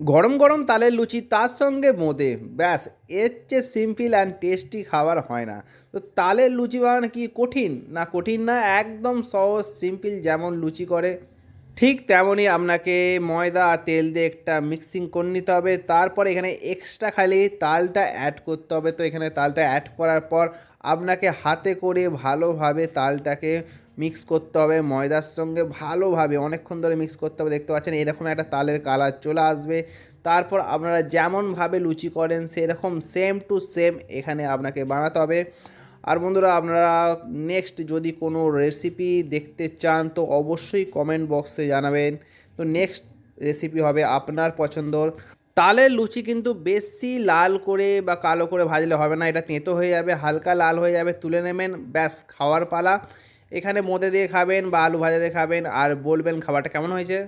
গরম গরম তালের লুচি তার সঙ্গে বোঁদে, ব্যাস, এর চেয়ে সিম্পল অ্যান্ড টেস্টি খাবার হয় না। তো তালের লুচি বানানো কি কঠিন? না, কঠিন না, একদম সহজ সিম্পল। যেমন লুচি করে ঠিক তেমনই আপনাকে ময়দা আর তেল দিয়ে একটা মিক্সিং করে নিতে হবে। তারপর এখানে এক্সট্রা খালি তালটা অ্যাড করতে হবে। তো এখানে তালটা অ্যাড করার পর আপনাকে হাতে করে ভালোভাবে তালটাকে মিক্স করতে হবে ময়দার সঙ্গে, ভালোভাবে অনেকক্ষণ ধরে মিক্স করতে হবে। দেখতে পাচ্ছেন এরকম একটা তালের কালার চলে আসবে। তারপর আপনারা যেমনভাবে লুচি করেন সেরকম সেম টু সেম এখানে আপনাকে বানাতে হবে। আর বন্ধুরা, আপনারা নেক্সট যদি কোনো রেসিপি দেখতে চান তো অবশ্যই কমেন্ট বক্সে জানাবেন। তো নেক্সট রেসিপি হবে আপনার পছন্দর। তালের লুচি কিন্তু বেশি লাল করে বা কালো করে ভাজলে হবে না, এটা তেঁতো হয়ে যাবে, হালকা লাল হয়ে যাবে, তুলে নেবেন, ব্যাস খাওয়ার পালা। এখানে মোদে দিয়ে খাবেন বা আলু ভাজা দিয়ে খাবেন আর বলবেন খাবারটা কেমন হয়েছে।